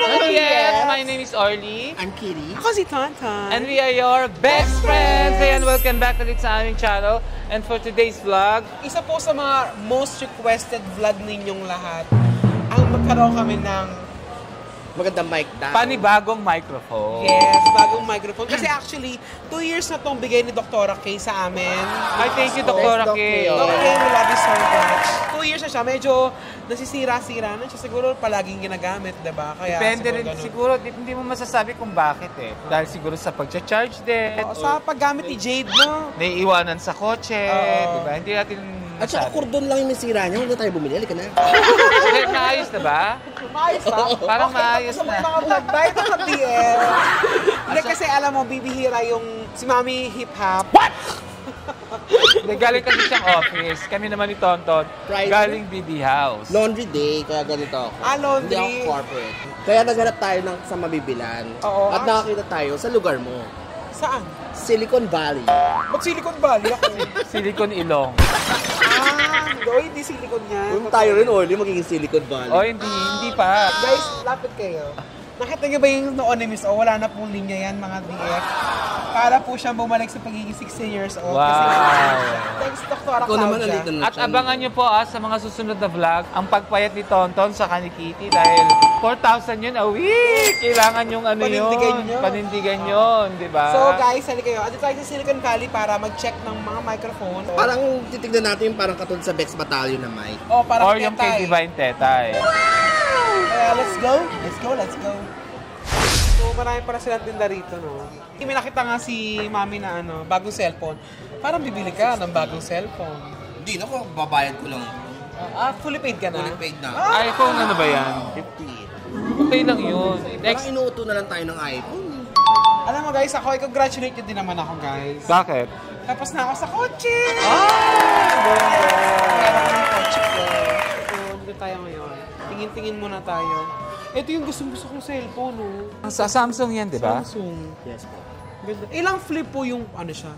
mga BF! My name is Orly. I'm Kitty. Ako si Tonton. And we are your best friends! Ayan, welcome back ulit sa aming channel. And for today's vlog, Isa po sa mga most requested vlog ninyong lahat, ang magkaroon kami ng Magandang mic daw. panibagong microphone. yes, bagong microphone. Kasi actually, 2 years na itong bigay ni Dr. Kay sa amin. Ay, thank you, Dr. Doc Kay. Kay. Dr. Kay, we love you so much. 2 years na siya. Medyo nasisira-sira na siya. Siguro palaging ginagamit, diba? Kaya Depende rin ganun. siguro, hindi mo masasabi kung bakit eh. Dahil siguro sa pag-charge din. Sa paggamit ni Jade, no? Naiiwanan sa kotse, Oo. diba? Hindi natin At saka cordon lang yung nasira niya. Huwag na tayo bumili. Halika na. Hindi, maayos na ba? Maayos na. Parang maayos Sa na. mga vlog ba? Ito sa BL. Hindi kasi alam mo, bibihira yung si Mami Hip Hop. What? Hindi, galing kasi siyang office. Kami naman ni Tonton, Friday? galing BB House. Laundry day, kaya ganito ako. Laundry. Hindi ako corporate. Kaya naghanap tayo sa mabibilan. Oo, At nakakita tayo sa lugar mo. Saan? Silicon Valley. Ba't Silicon Valley ako? Silicon Ilong. Hindi Silicon yan. Kung tayo rin, Orly, magiging Silicon Valley. O, hindi pa. Guys, lapit kayo. Nakita niyo ba yung noon ni Miss O? Wala na pong linya yan, mga DF. Para po siyang bumalik sa pagiging 16 years old. Wow. Kasi, thanks, Dr. Ikaw naman Claudia. nandito na At abangan nyo po sa mga susunod na vlog, ang pagpayat ni Tonton sa ni Kitty dahil 4,000 yun a week. Kailangan yung ano Panindigan yun. nyo. Panindigan yun, di ba? So guys, hali kayo. Ando tayo sa Silicon Valley para mag-check ng mga microphone. Parang titignan natin yung parang katulad sa Bex Battalion na mic. parang Or yung kay tetay. Divine Tetay. Kaya let's go. Let's go, let's go. So marami para silang tinda rito, no? May nakita nga si Mami na bagong cellphone. Parang bibili ka ng bagong cellphone. Hindi, naku, babayad ko lang. Fully paid ka na? Fully paid na. iPhone ano ba yan? 50. Okay lang yun. Parang Next, inuuto na lang tayo ng iPhone. Alam mo guys, ako, i-congratulate nyo din naman ako guys. bakit? Tapos na ako sa kotse! Ah! Kaya ako ng kotse ko. So, dito tayo ngayon. Tingin-tingin muna tayo. Ito yung gustong-gusto kong cellphone, no? Sa Samsung yan, di ba? Samsung. Yes po. Ganda. Ilang flip po yung siya?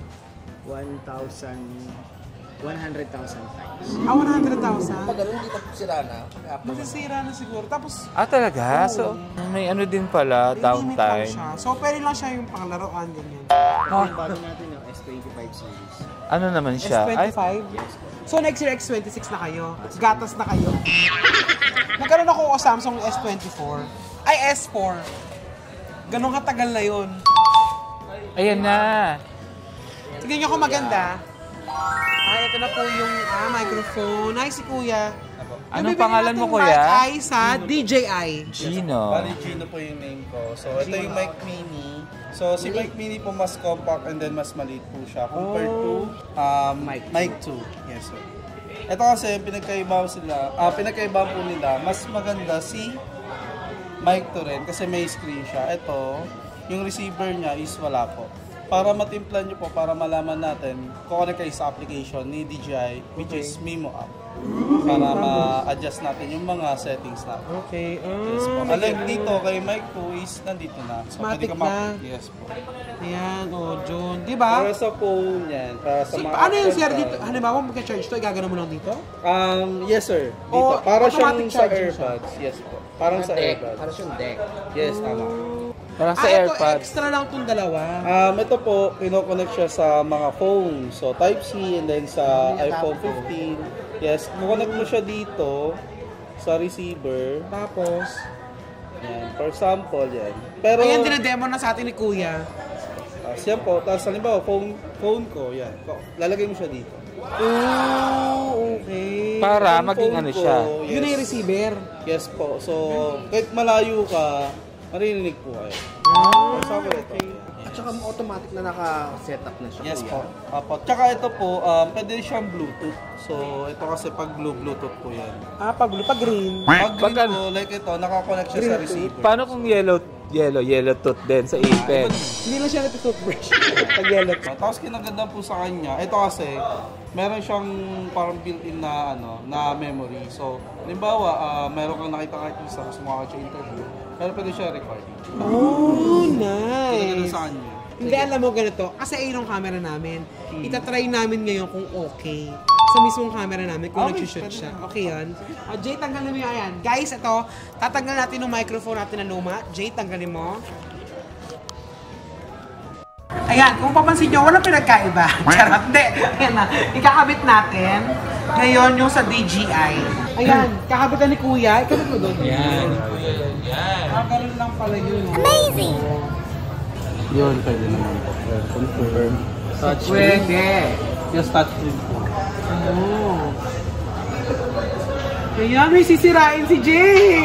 100,000 times. 100,000? Pag ganun, hindi pa sila na. Masisira na siguro. Tapos, Talaga? So, may ano din pala, may limit lang downtime. siya. So, pwede lang siya yung panglaruan, ganyan. Ito yung bago natin yung S25 series. Ano naman siya? S25? So, next year, X26 na kayo. Gatas na kayo. Nagkaroon ako o Samsung S24. Ay, S4. Ganun katagal na yun. Ayan na. Tignan nyo kung maganda. Ito na po yung microphone. Hi, si Kuya. Anong Yung bibili pangalan mo, nating Kuya? mic ay sa DJI. Gino. Bali, Gino po yung name ko. So, ito yung mic mini. So, si mic mini po mas compact and then mas maliit po siya compared to mic 2. Yes, sir. Ito kasi, pinagkaiba po nila, mas maganda si mic 2 rin kasi may screen siya. Ito, yung receiver niya is wala po. Para matimplan nyo po, para malaman natin, kukunin kayo sa application ni DJI, which is Mimo app. Para ma-adjust natin yung mga settings natin. Okay. Yes po. Alek dito kay Mike po is nandito na. So, Matic pwede ka na. Yes po. Ayan, John. Di ba? Para sa phone yan, para sa mga Ano yung access sir na- dito? Halimbawa, magka-charge to, igagano mo lang dito? Yes sir. Dito. O, Para siyang automatic sa charging siya? AirPods. Yes po. Parang sa Deck. AirPods. Para siyang deck. Yes, tama. Parang sa Ito AirPods. extra lang itong dalawa. Ito po, kinoconnect siya sa mga phone. So, Type-C and then sa iPhone 15. Yes, kukonect mo siya dito sa receiver. Tapos, Yan, for example, yan. Pero, ayan, dinademo na sa atin ni Kuya. yan po. Tapos, halimbawa, phone ko, yan. Lalagay mo siya dito. Okay. Para Yung maging phone ano ko, siya. Yun na yung receiver. Yes po. So, kahit malayo ka, maririnig po kayo. For example, ito. At saka automatic na naka-setup na siya. Yes kuya. po. Apo. Tsaka ito po, pwede siyang Bluetooth. So, ito kasi pag Bluetooth po yan. Pag green. Pag green Pagka- po, like ito, nakakonect siya sa receiver. Paano kung yellow tooth din sa ipin? Hindi lang siya nag-toothbrush. Pag yellow. Tapos kinaganda po sa kanya, ito kasi, meron siyang parang built-in na na memory. So, halimbawa, meron kang nakita kahit isa sa mga interview, pero pwede siya recording. Oh, Kinaganda nice. sa kanya. Hindi, alam mo ganito. Kasi ayun ang camera namin. Itatry namin ngayon kung okay. sa mismong camera namin kung nag-shoot siya. Okay yun? Jay, tanggalin mo yan. Guys, ito, tatanggal natin yung microphone natin na luma. Jay, tanggalin mo. Ayan, kung papansin nyo, walang pinagkaiba. Charot, hindi. Ayan na, ikakabit natin. Ngayon yung sa DJI. Ayan, kakabitan ni Kuya. Ikabit mo doon. Yan. Ganun lang pala yun. Amazing! Yun, pwede naman po. Confirm. Touch Pwede. Just touch screen po. Oh. Ayan, may sisirain si Jay.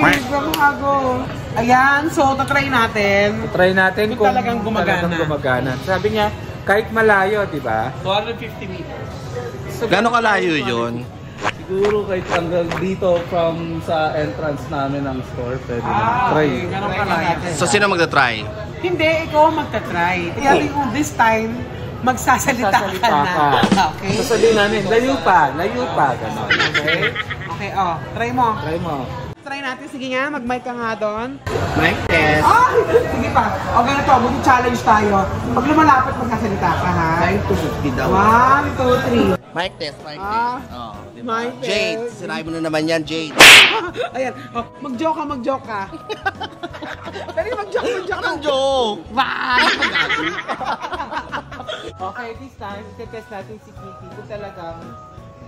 Bago. Ayan, so tatry natin. Try natin Kung kung talagang gumagana. Sabi niya, kahit malayo, di ba? 250 meters. Gano'ng kalayo yun? Siguro kahit hanggang dito from sa entrance namin ng store, pwede na. Try. Okay, ganun pala natin. So, sino magta-try? Hindi, ikaw ang magta-try. Kaya kung this time, magsasalita ka na. Okay? Sasabihin namin, layo pa, gano'n. Okay? Okay, oh, try mo. Try mo. Try natin, sige nga, mag-mic ka nga doon. Mic test. Ay! Sige pa. O ganito, mag-challenge tayo. Pag lumalapit, magkasalita ka, ha? 250 daw. 1, 2, 3. Mic test, mic Ah, test. Oh, diba? mic test. Jade, sinabi mo na naman yan, Jade. Ayan, oh, mag-joke ka. Dali, mag-joke ka. Anong joke? Okay, this time, test natin si Kitty kung talagang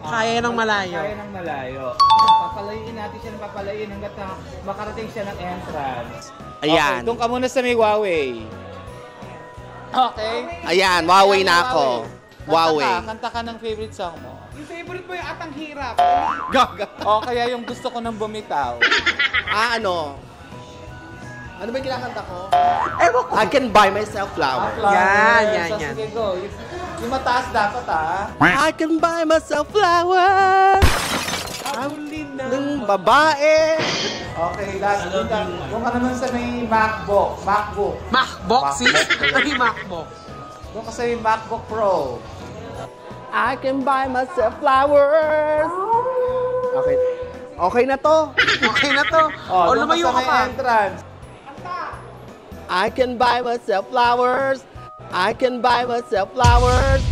Kaya ng malayo. Kaya ng malayo. Papalayin natin siya ng papalayin hanggat na makarating siya ng entrance. Ayan. Okay, doon ka muna sa may Huawei. Okay? Ayan, Huawei na ako. Huawei. Kanta ka ng favorite song mo. Yung favorite mo yung Atang Hirap. Gaga. O kaya yung gusto ko ng bumitaw. Ano? Ano ba yung kinakanta ko? Ewan ko. I can buy myself flowers. Yan. Sige, go. Yung mataas dapat, I can buy myself flowers. Ng babae. Okay, last. Doon ka naman sa may MacBook. MacBook, sis? Ano yung MacBook? Doon ka sa may MacBook Pro. I can buy myself flowers. Okay. Okay na to. Okay na to. O, doon lumayo sa ka may pa. entrance. I can buy myself flowers. I can buy myself flowers.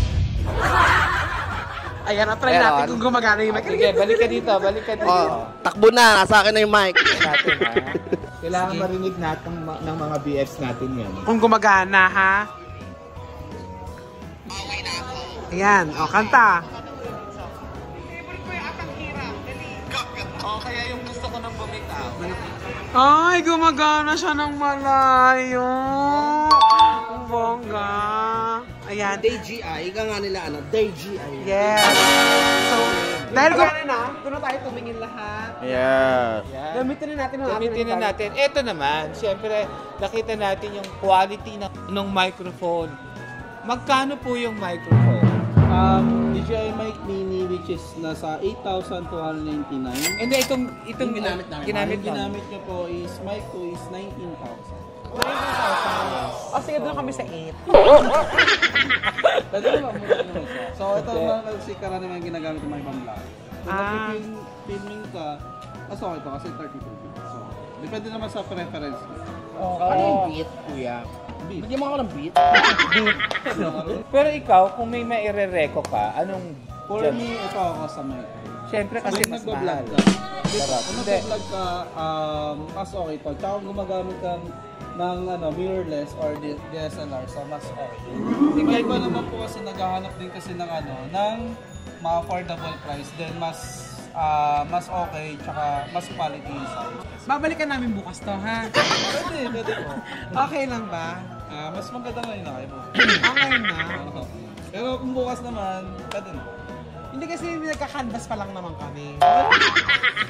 Ayan, try Meron. natin kung gumagana yung mic. Sige, balik ka dito. Oh, takbo na. Nasa akin na yung mic. Natin, ha? Kailangan marinig natin ng mga BFs natin yan. Kung gumagana, ha? Ayan, o, kanta. O, kaya yung gusto ko ng bumitaw. Ay, gumagana siya ng malayo. Ang bongga. Ayan. DJI. Ika nga nila, DJI. Yes. So, dahil gumagana na, doon na tayo tumingin lahat. Yeah. Gamitin na natin ang Gamitin na natin. Ito naman, siyempre, nakita natin yung quality ng microphone. Magkano po yung microphone? DJI Mic Mini which is nasa 8,299. And itong ginamit namin. ginamit Ang ginamit nyo po is mic 2 is 19,000. O, sige, doon kami sa 8. Pwede naman muna naman siya. So ito naman kasi karaniwan ginagamit ng mga ibang vlog. Kung filming ka, mas okay ito kasi 32 bits. So, depende naman sa preference mo. Ano yung beat, kuya? Beat. Bigyan mo ako ng beat. Pero ikaw, kung may maire-reco ka, anong... For me, ito ako sa mic. Siyempre kasi Kung mas nagbablog mahal. ka, Sarap. kung Hindi. nagbablog ka, mas okay ito. Tsaka kung gumagamit ka ng mirrorless or DSLR, so mas okay. Iba naman po kasi naghahanap din kasi ng ng mga affordable price, then mas okay, tsaka mas quality yung sound. Babalikan namin bukas to, ha? Pwede po. Okay lang ba? Mas maganda na yun po. Okay na. Pero kung bukas naman, pwede na. Hindi kasi nagka-canvas pa lang naman kami.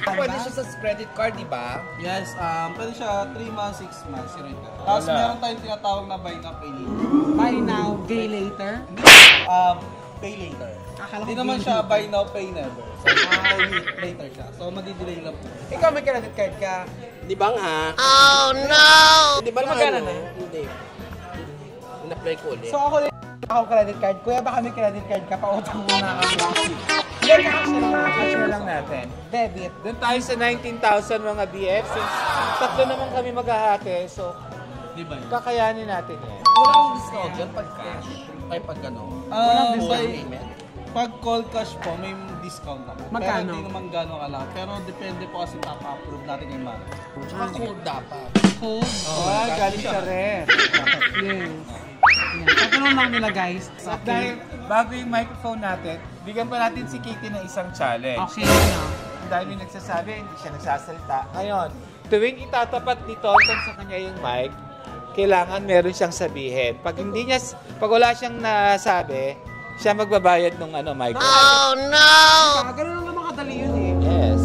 Pwede siya sa credit card, di ba? Yes, pwede siya 3 months, 6 months, yung return. Tapos meron tayong tinatawag na buy now, pay later. Buy now, pay later. Pay later. Akala ko Hindi naman pay siya later. buy now, pay never. So, pay later siya. So, madidelay lang po. Ikaw may credit card ka. Di ba nga? Oh, no! Di ba Gumagana na? Hindi. In-apply ko ulit. So ako din ako credit card. Kuya, baka may credit card ka, pautang muna kami. Hindi, cash na lang natin. Debit. Doon tayo sa 19,000 mga BF. Since tatlo naman kami maghahati, so Di ba yun? kakayanin natin yan. Walang discount dyan pag cash. Ay, pag ano. Walang Full buy, payment. Pag call cash po, may discount naman. Magkano? Pero hindi naman gano'ng alam. Pero depende po kasi papa-approve natin yung money. Tsaka cold dapat. Cold. Oh, galing sa ref. Yes. Ayan. Tatanong lang nila guys. At dahil bago yung microphone natin, bigyan pa natin si Katie ng isang challenge. Okay, ano? Dahil may nagsasabi, hindi siya nagsasalita. Ngayon, tuwing itatapat ni Tonton sa kanya yung mic, kailangan meron siyang sabihin. Pag wala siyang nasabi, siya magbabayad ng microphone. Oh no! Ganun lang naman kadali yun eh. Yes.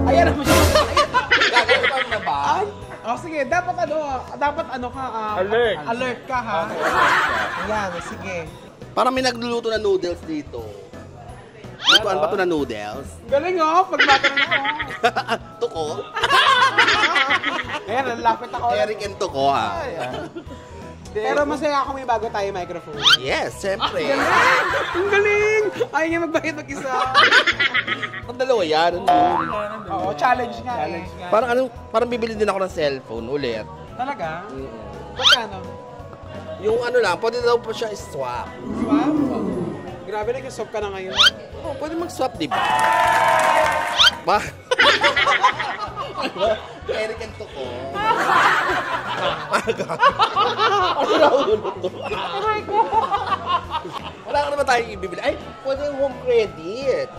Ayan naman siya. Gagawin na ba? Oh, sige, dapat ka, Alert. alert ka ha. Ayan, sige. Parang may nagluluto na noodles dito. Lutuan ba ito na noodles? Galing oh, pag matanong ako. Tuko? Ayan, lapit ako. Eric and Tuko ha. Pero masaya ako may bago tayo microphone. Yes, siyempre. Ang galing! Ayaw niya magbayad mag-isa. Ang dalawa yan. Oo, challenge nga eh. Parang bibili din ako ng cellphone ulit. Talaga? Magkano? Yung lang, pwede daw po siya swap. Swap? Grabe, nag-swap ka na ngayon. Oh, pwede mag-swap, di ba? Ba? Eric and Tuko. Ano na ulo to? Wala ka naman tayong ibibili. Ay, pwede yung home credit.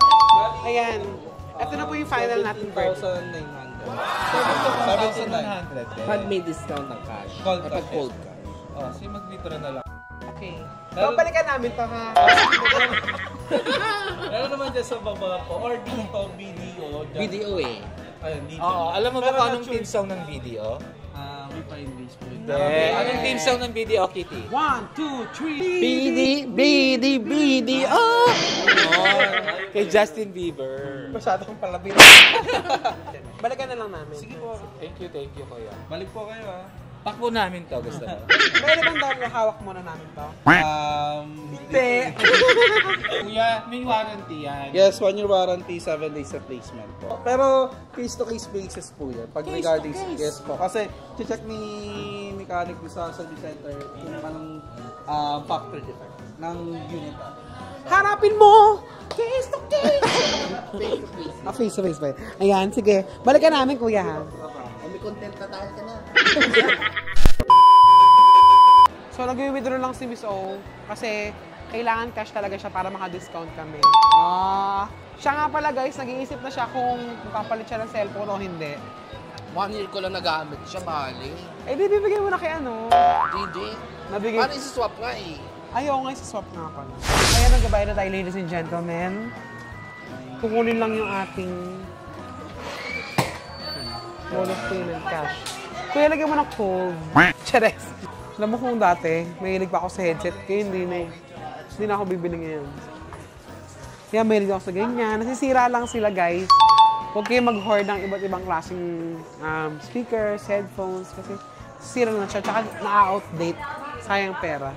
Ayan. Ito na po yung final natin bird. 7,900. Pag may discount ng cash. Cold Pag cash. cold cash. Oh, si mag-litro na lang. Okay. Babalikan namin to ha. Meron naman dyan sa baba po. Or dito, video. dyan. Video eh. Ayun, dito. Oo, alam mo ba Pero kung anong na-choose. team song ng video? We find this po. Anong team song ng video, Kitty? 1, 2, 3. BD, oh! Kay Justin Bieber. Masyado kong palabit. Balikan na lang namin. Sige po. Thank you, kuya. Balik po kayo Takbo namin to, gusto mo. Pwede bang dahil hawak muna namin to? Hindi. Kuya, may warranty yan. Yes, 1 year warranty, 7 days replacement po. Pero case-to-case basis po yan. Pag regarding yes po. Kasi check ni mechanic sa service center kung anong factor defect ng unit. Harapin mo! Case to case! Face to face ba yun? Ayan, sige. Balikan namin, kuya ha. May content na tayo ka na. So, nag-withdraw lang si Miss O kasi kailangan cash talaga siya para maka-discount kami. Siya nga pala guys, nag-iisip na siya kung papalit siya ng cellphone o hindi. 1 year ko lang nagamit siya, bali. Eh, di bibigay mo na kay ano? Hindi. Nabigay. Paano isi-swap nga eh? Ayaw nga, swap nga pala. Ayan, nagbabayad na tayo, ladies and gentlemen. Kukunin lang yung ating mode of payment cash. Kuya, lagyan mo ng cold. Chares. Alam mo kung dati, mahilig pa ako sa headset. Kaya hindi na ako bibili ngayon. Kaya mahilig ako sa ganyan. Nasisira lang sila, guys. Huwag kayo mag-hoard ng iba't ibang klaseng speakers, headphones. Kasi sira na siya. Tsaka na-outdate. Sayang pera.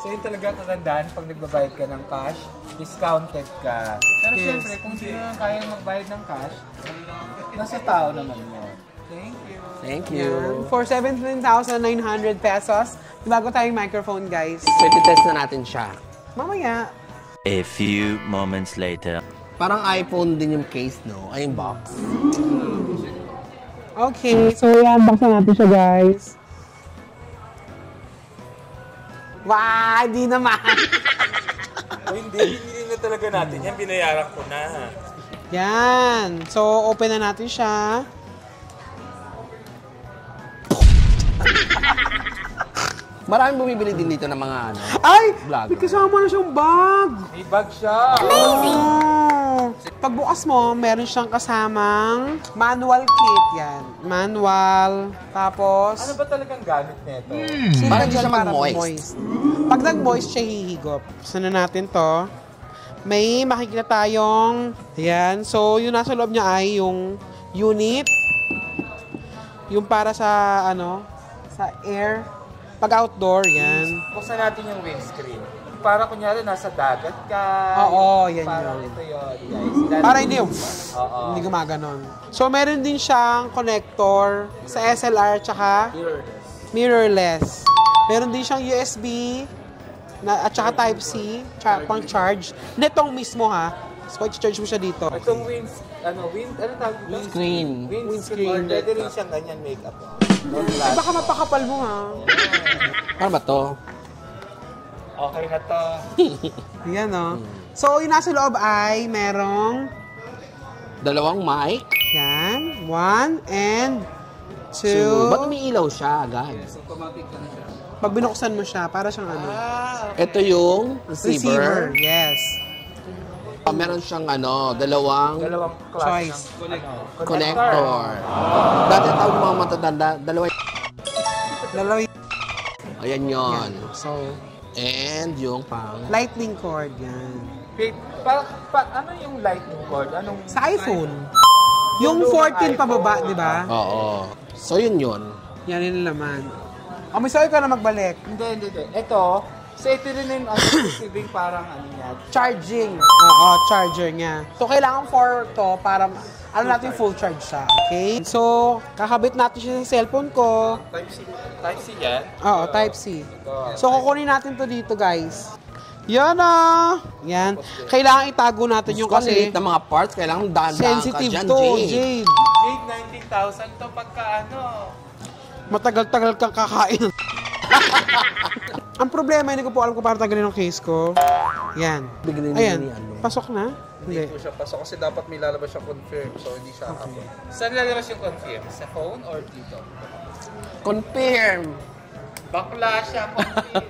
So yun talaga katandaan pag nagbabayad ka ng cash, discounted ka. Pero Yes. syempre, kung hindi naman kaya magbayad ng cash, nasa tao naman mo. Thank you. Thank Yan. For 17,900 pesos, bago tayong microphone, guys. So, test na natin siya. Mamaya. A few moments later. Parang iPhone din yung case, no? Ay, yung box. Okay, so yan, baksan natin siya, guys. Wow, hindi naman. Hindi na talaga natin yan. Binayaran ko na. Yan. So, open na natin siya. Maraming bumibili din dito ng mga ano. Ay! Vlogger. May kasama na siyang bag. May bag siya. Oh. Pagbukas mo, meron siyang kasamang manual kit. Yan. Manual. Tapos, Ano ba talagang gamit nito? silver Para hindi gel siya para mag-moist. Pag nag-moist siya, hihigop. Saan na natin to? May makikita tayong, ayan. So, yung nasa loob niya ay yung unit. Yung para sa, sa air. Pag outdoor, yan. Buksan natin yung windscreen. Para kunyari nasa dagat ka. Oo, yan Parang yun. ito yun, guys. Para hindi yung, Oo. hindi gumaganon. So, meron din siyang connector sa SLR tsaka mirrorless. Meron din siyang USB At saka Type-C, pang charge. Netong mismo ha. So, i-charge mo siya dito. Itong ano tawag dito? Screen. Windscreen. Pwede rin siyang ganyan makeup. Ay, baka mapakapal mo ha. Ano ba to? Okay na to. Yan o. So, yung nasa loob ay merong Dalawang mic. yan. 1 and 2. Ba't umiilaw siya agad? Pag binuksan mo siya, para siyang ano. Ito yung receiver. Yes. Meron siyang dalawang Dalawang class Choice. ng connector. Dati tawag ng mga matatanda, dalawa. Dalawa Ayan yon. So, And yung pang... lightning cord. Yan. Wait, ano yung lightning cord? Anong Sa iPhone. Yung lumang 14 pababa, di ba? Oo. So yun yun. Yan yung laman. O, may sabi ka na magbalik. Hindi. Ito, so ito rin yung receiving parang ano niya. Charging. Oo, charger niya. So, kailangan 4 to para natin full charge siya. Okay? So, kakabit natin siya sa cellphone ko. Type-C yan? Oo, Type-C. So, kukunin natin to dito, guys. Yan na! Yan. Kailangan itago natin yung kasi ng mga parts, kailangan dahan-dahan ka sensitive dyan, to, Jade. Jade. Jade, 19,000 to pagka ano. Matagal-tagal kang kakain. Ang problema, hindi ko po alam kung paano tagalin yung case ko. Yan. Bigyan Ayan. ni ano. Pasok na? Hindi po siya pasok kasi dapat may lalabas siya confirm. So, hindi siya upload. Saan lalabas yung confirm? Sa phone or dito? Confirm. Bakla siya, confirm.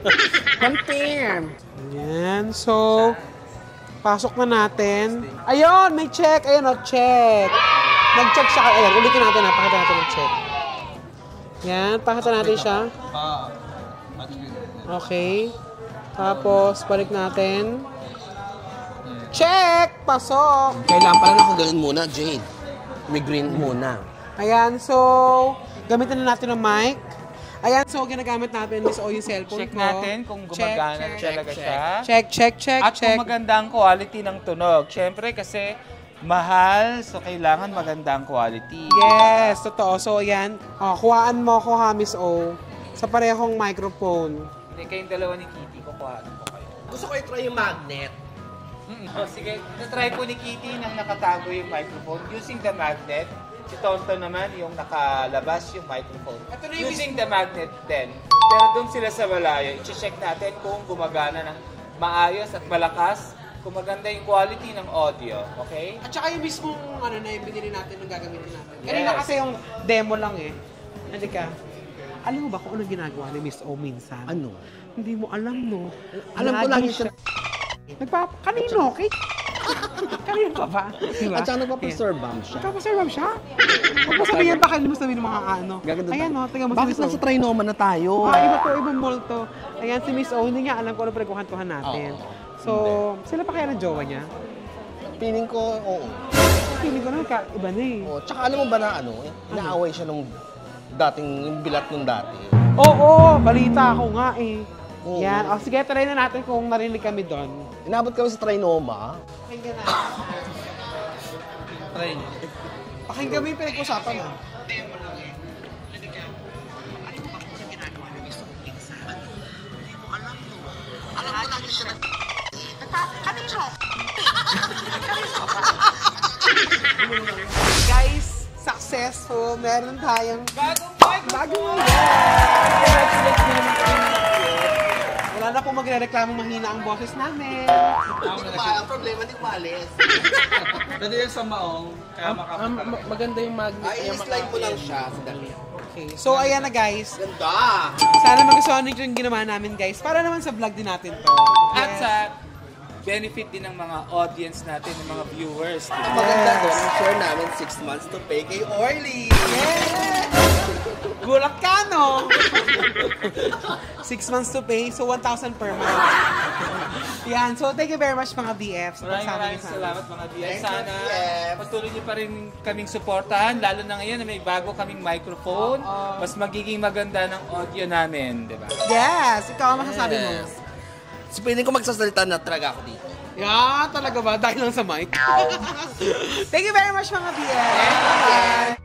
Confirm. Yan. So, pasok na natin. Ayun, may check. Ayun, check. Nag-check siya. Ayan, ulitin natin. Pakita natin ang check. Yan, pakita natin siya. Okay. Tapos, balik natin. Check! Pasok! Kailangan pala na ganun muna, Jade. May green muna. Ayan, so, gamitin na natin ng mic. Ayan, so, ginagamit natin is yung cellphone Check ko. natin kung gumagana talaga siya. Check. At kung maganda ang quality ng tunog. Siyempre kasi mahal, so kailangan maganda ang quality. Yes, totoo. So, ayan. Kuhaan mo ako ha, Miss O, sa parehong microphone. Hindi kayong dalawa ni Kitty, kukuhaan ko kayo. Gusto ko i-try yung magnet. Oh, sige, na-try po ni Kitty nang nakatago yung microphone using the magnet. Si Tonto naman yung nakalabas yung microphone. Using the magnet din. Pero doon sila sa malayo, i-check natin kung gumagana ng maayos at malakas, kung maganda yung quality ng audio. Okay? At saka yung mismong na yung binili natin nung gagamitin natin. Yes. Kanina kasi yung demo lang eh. Hindi ka. Alam mo ba kung anong ginagawa ni Miss O minsan? Ano? Hindi mo alam, no? Alam ko lang siya. Kanino? Kanino pa ba? Diba? At saka nagpa-preserve bomb siya. Nagpapaserve siya? Huwag mo sabihin pa mo sabihin ng mga ano. Gaganda. Ayan, no? Tingnan mo si Bakit Miss O. nasa Trinoma na tayo? Iba to, ibang mall to. Ayan, si Miss O, hindi niya alam kung ano pinagkuhantuhan natin. So, sila pa kaya ng jowa niya? Feeling ko, oo. Feeling ko na iba na eh. Oo. Tsaka alam mo ba na naaway siya nung dating, yung bilat nung dati. Oo, balita ako nga eh. Oo. Yan. O sige, try na natin kung narinig kami doon. Inabot kami sa Trinoma. Pakinggan na. Try niyo. Pakinggan mo yung pinag-usapan ah. Guys, successful. Meron tayong bagong wala na pong magre-reklamo mahina ang boses namin. Ang problema di umalis. Pwede yan sa maong, kaya makapit. Maganda yung magnet. Ay, slide mo lang siya sa dali. Okay, so ayan na guys. Ganda! Sana magustuhan nyo yung ginawa namin guys. Para naman sa vlog din natin to. At sa benefit din ng mga audience natin, ng mga viewers. Ang maganda doon, share namin 6 months to pay kay Orly. Gulat ka, no? 6 months to pay, so 1,000 per month. Yan, so thank you very much mga BFs. Maraming salamat mga BF. Sana patuloy niyo pa rin kaming suportahan, lalo na ngayon na may bago kaming microphone. Mas magiging maganda ng audio namin, di ba? Yes, ikaw ang masasabi mo. So, pwede ko magsasalita na talaga ako dito. Yan, talaga ba? Dahil lang sa mic. Thank you very much mga BFs. Bye-bye.